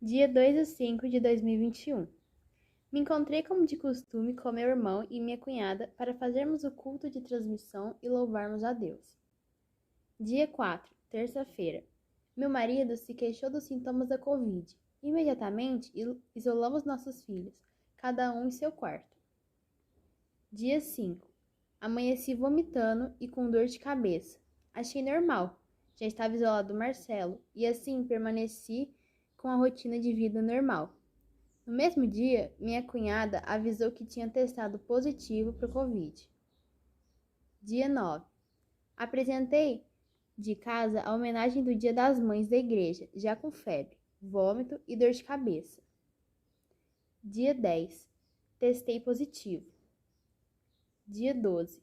Dia 2/5 de 2021. Me encontrei como de costume com meu irmão e minha cunhada para fazermos o culto de transmissão e louvarmos a Deus. Dia 4, terça-feira. Meu marido se queixou dos sintomas da Covid. Imediatamente isolamos nossos filhos, cada um em seu quarto. Dia 5. Amanheci vomitando e com dor de cabeça. Achei normal. Já estava isolado o Marcelo e assim permaneci com a rotina de vida normal. No mesmo dia, minha cunhada avisou que tinha testado positivo para o Covid. Dia 9. Apresentei de casa a homenagem do Dia das Mães da igreja, já com febre, vômito e dor de cabeça. Dia 10. Testei positivo. Dia 12.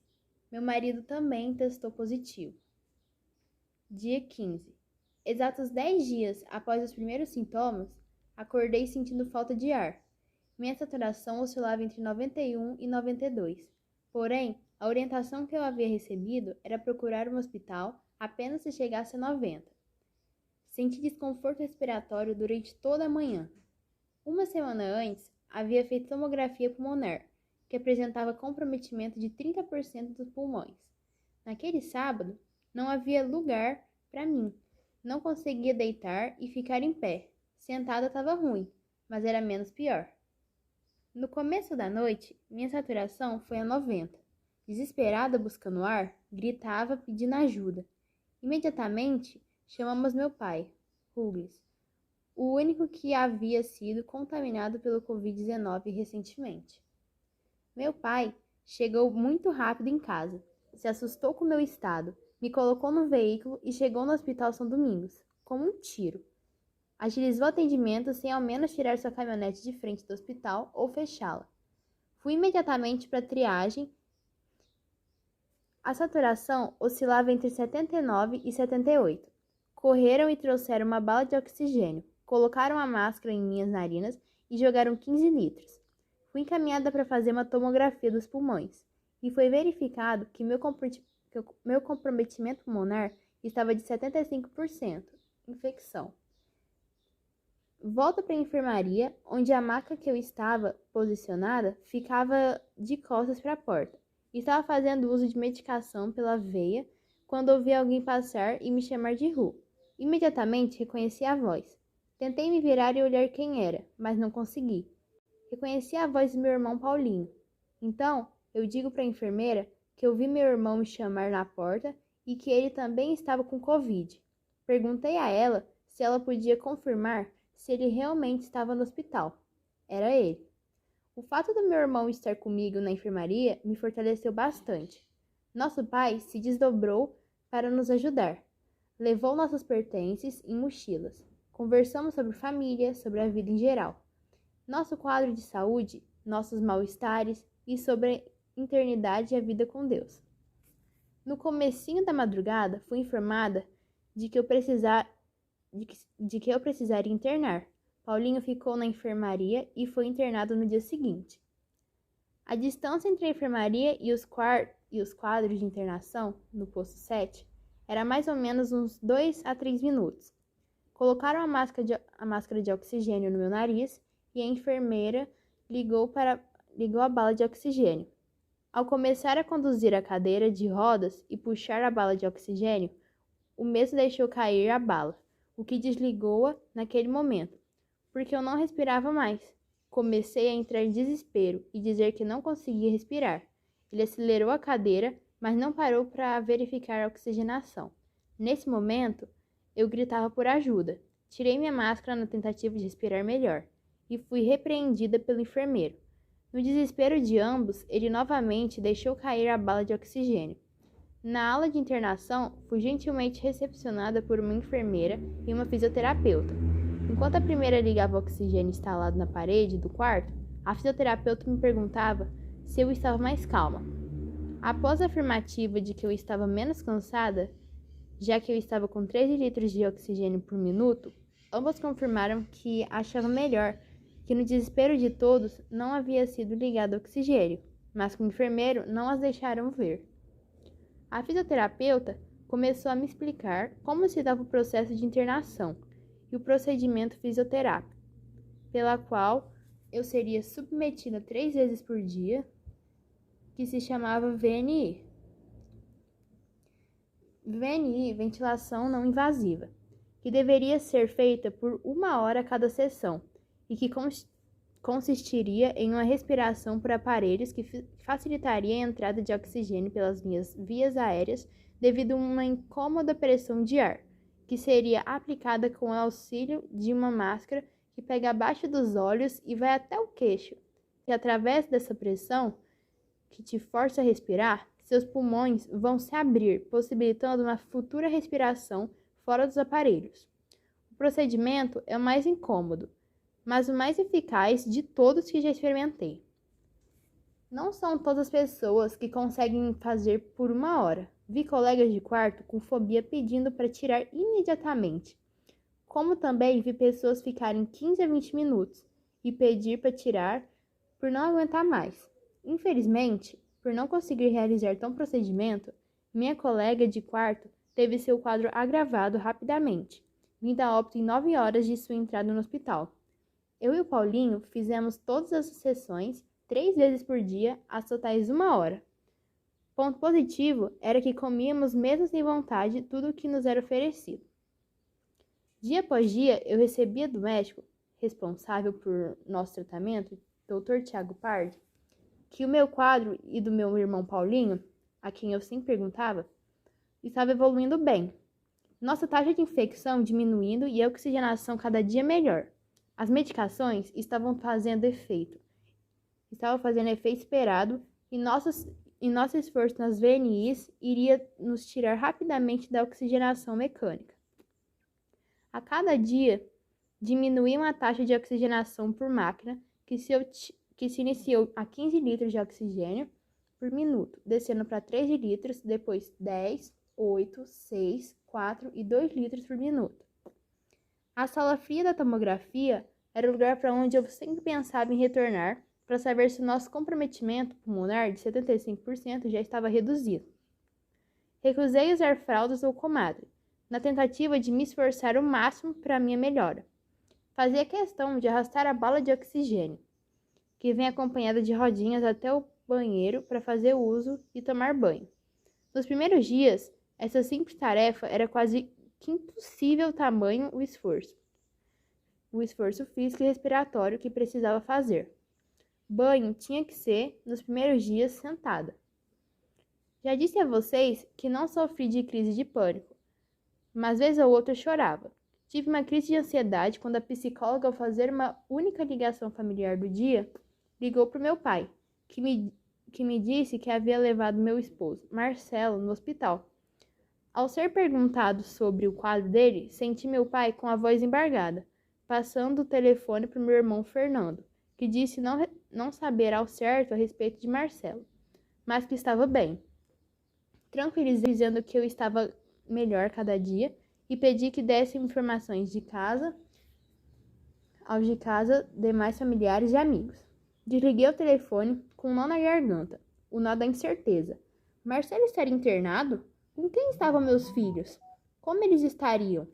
Meu marido também testou positivo. Dia 15. Exatos 10 dias após os primeiros sintomas, acordei sentindo falta de ar. Minha saturação oscilava entre 91 e 92. Porém, a orientação que eu havia recebido era procurar um hospital apenas se chegasse a 90. Senti desconforto respiratório durante toda a manhã. Uma semana antes, havia feito tomografia pulmonar, que apresentava comprometimento de 30% dos pulmões. Naquele sábado, não havia lugar para mim. Não conseguia deitar e ficar em pé. Sentada estava ruim, mas era menos pior. No começo da noite, minha saturação foi a 90. Desesperada buscando ar, gritava pedindo ajuda. Imediatamente, chamamos meu pai, Ruglis, o único que havia sido contaminado pelo Covid-19 recentemente. Meu pai chegou muito rápido em casa, se assustou com meu estado, me colocou no veículo e chegou no Hospital São Domingos, como um tiro. Agilizou o atendimento sem ao menos tirar sua caminhonete de frente do hospital ou fechá-la. Fui imediatamente para a triagem. A saturação oscilava entre 79 e 78. Correram e trouxeram uma bala de oxigênio, colocaram a máscara em minhas narinas e jogaram 15 litros. Fui encaminhada para fazer uma tomografia dos pulmões e foi verificado que meu comprometimento pulmonar estava de 75%, infecção. Volto para a enfermaria, onde a maca que eu estava posicionada ficava de costas para a porta. Estava fazendo uso de medicação pela veia quando ouvi alguém passar e me chamar de Ru. Imediatamente reconheci a voz. Tentei me virar e olhar quem era, mas não consegui. Reconheci a voz do meu irmão Paulinho. Então, eu digo para a enfermeira que eu vi meu irmão me chamar na porta e que ele também estava com Covid. Perguntei a ela se ela podia confirmar se ele realmente estava no hospital. Era ele. O fato do meu irmão estar comigo na enfermaria me fortaleceu bastante. Nosso pai se desdobrou para nos ajudar. Levou nossos pertences em mochilas. Conversamos sobre família, sobre a vida em geral. Nosso quadro de saúde, nossos mal-estares e sobre a eternidade e a vida com Deus. No comecinho da madrugada, fui informada de que eu precisaria internar. Paulinho ficou na enfermaria e foi internado no dia seguinte. A distância entre a enfermaria e os quadros de internação, no posto 7, era mais ou menos uns 2 a 3 minutos. Colocaram a máscara de oxigênio no meu nariz e a enfermeira ligou a bala de oxigênio. Ao começar a conduzir a cadeira de rodas e puxar a bala de oxigênio, o mesmo deixou cair a bala, o que desligou-a naquele momento, porque eu não respirava mais. Comecei a entrar em desespero e dizer que não conseguia respirar. Ele acelerou a cadeira, mas não parou para verificar a oxigenação. Nesse momento, eu gritava por ajuda. Tirei minha máscara na tentativa de respirar melhor e fui repreendida pelo enfermeiro. No desespero de ambos, ele novamente deixou cair a bala de oxigênio. Na aula de internação, fui gentilmente recepcionada por uma enfermeira e uma fisioterapeuta. Enquanto a primeira ligava o oxigênio instalado na parede do quarto, a fisioterapeuta me perguntava se eu estava mais calma. Após a afirmativa de que eu estava menos cansada, já que eu estava com 13 litros de oxigênio por minuto, ambas confirmaram que achavam melhor que no desespero de todos não havia sido ligado oxigênio, mas que o enfermeiro não as deixaram ver. A fisioterapeuta começou a me explicar como se dava o processo de internação e o procedimento fisioterápico. pela qual eu seria submetida 3 vezes por dia, que se chamava VNI. VNI, ventilação não invasiva, que deveria ser feita por 1 hora a cada sessão e que consistiria em uma respiração por aparelhos que facilitaria a entrada de oxigênio pelas vias aéreas devido a uma incômoda pressão de ar, que seria aplicada com o auxílio de uma máscara que pega abaixo dos olhos e vai até o queixo, e através dessa pressão que te força a respirar, seus pulmões vão se abrir, possibilitando uma futura respiração fora dos aparelhos. O procedimento é o mais incômodo, mas o mais eficaz de todos que já experimentei. Não são todas as pessoas que conseguem fazer por 1 hora. Vi colegas de quarto com fobia pedindo para tirar imediatamente. Como também vi pessoas ficarem 15 a 20 minutos e pedir para tirar por não aguentar mais. Infelizmente, por não conseguir realizar tal procedimento, minha colega de quarto teve seu quadro agravado rapidamente, vindo a óbito em 9 horas de sua entrada no hospital. Eu e o Paulinho fizemos todas as sessões 3 vezes por dia, às totais 1 hora. Ponto positivo era que comíamos mesmo sem vontade tudo o que nos era oferecido. Dia após dia, eu recebia do médico responsável por nosso tratamento, Dr. Tiago Pardi, que o meu quadro e do meu irmão Paulinho, a quem eu sempre perguntava, estava evoluindo bem. Nossa taxa de infecção diminuindo e a oxigenação cada dia melhor. As medicações estavam fazendo efeito esperado e nosso esforço nas VNIs iria nos tirar rapidamente da oxigenação mecânica. A cada dia, diminuía a taxa de oxigenação por máquina, que se iniciou a 15 litros de oxigênio por minuto, descendo para 3 litros, depois 10, 8, 6, 4 e 2 litros por minuto. A sala fria da tomografia era o lugar para onde eu sempre pensava em retornar para saber se o nosso comprometimento pulmonar de 75% já estava reduzido. Recusei usar fraldas ou comadre, na tentativa de me esforçar o máximo para a minha melhora. Fazia questão de arrastar a bala de oxigênio, que vem acompanhada de rodinhas até o banheiro para fazer uso e tomar banho. Nos primeiros dias, essa simples tarefa era quase que impossível tamanho o esforço físico e respiratório que precisava fazer. Banho tinha que ser, nos primeiros dias, sentada. Já disse a vocês que não sofri de crise de pânico, mas vez ou outra eu chorava. Tive uma crise de ansiedade quando a psicóloga, ao fazer uma única ligação familiar do dia, ligou para o meu pai, que me disse que havia levado meu esposo, Marcelo, no hospital. Ao ser perguntado sobre o quadro dele, senti meu pai com a voz embargada, passando o telefone para o meu irmão Fernando, que disse não saber ao certo a respeito de Marcelo, mas que estava bem. Tranquilizei dizendo que eu estava melhor cada dia e pedi que dessem informações aos de casa, demais familiares e amigos. Desliguei o telefone com um nó na garganta, o nó da incerteza. Marcelo estaria internado? Com quem estavam meus filhos? Como eles estariam?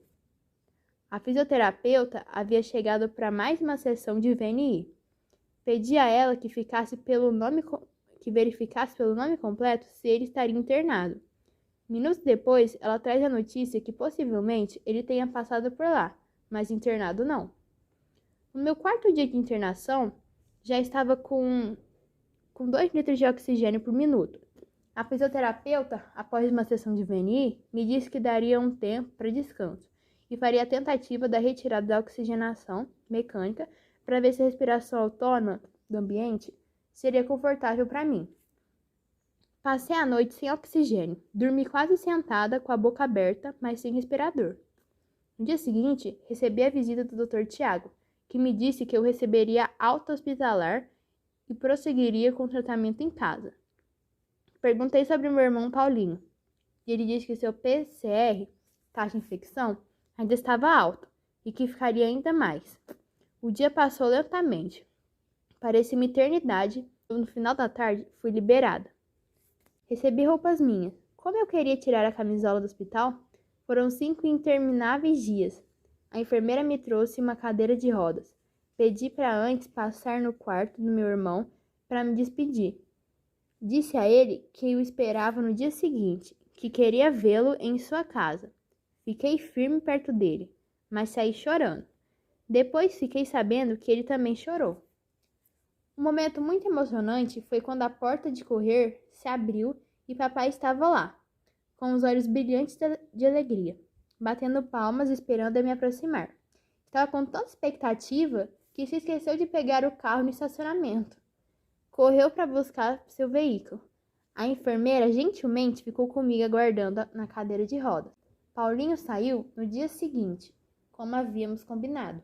A fisioterapeuta havia chegado para mais uma sessão de VNI. Pedi a ela que verificasse pelo nome completo se ele estaria internado. Minutos depois, ela traz a notícia que possivelmente ele tenha passado por lá, mas internado não. No meu 4º dia de internação, já estava com 2 litros de oxigênio por minuto. A fisioterapeuta, após uma sessão de VNI, me disse que daria um tempo para descanso e faria a tentativa da retirada da oxigenação mecânica para ver se a respiração autônoma do ambiente seria confortável para mim. Passei a noite sem oxigênio, dormi quase sentada com a boca aberta, mas sem respirador. No dia seguinte, recebi a visita do Dr. Tiago, que me disse que eu receberia alta hospitalar e prosseguiria com o tratamento em casa. Perguntei sobre meu irmão Paulinho, e ele disse que seu PCR, taxa de infecção, ainda estava alto e que ficaria ainda mais. O dia passou lentamente. Parecia uma eternidade. No final da tarde, fui liberada. Recebi roupas minhas. Como eu queria tirar a camisola do hospital, foram 5 intermináveis dias. A enfermeira me trouxe uma cadeira de rodas. Pedi para antes passar no quarto do meu irmão para me despedir. Disse a ele que o esperava no dia seguinte, que queria vê-lo em sua casa. Fiquei firme perto dele, mas saí chorando. Depois fiquei sabendo que ele também chorou. Um momento muito emocionante foi quando a porta de correr se abriu e papai estava lá, com os olhos brilhantes de alegria, batendo palmas esperando eu me aproximar. Estava com tanta expectativa que se esqueceu de pegar o carro no estacionamento. Correu para buscar seu veículo. A enfermeira gentilmente ficou comigo aguardando na cadeira de rodas. Paulinho saiu no dia seguinte, como havíamos combinado.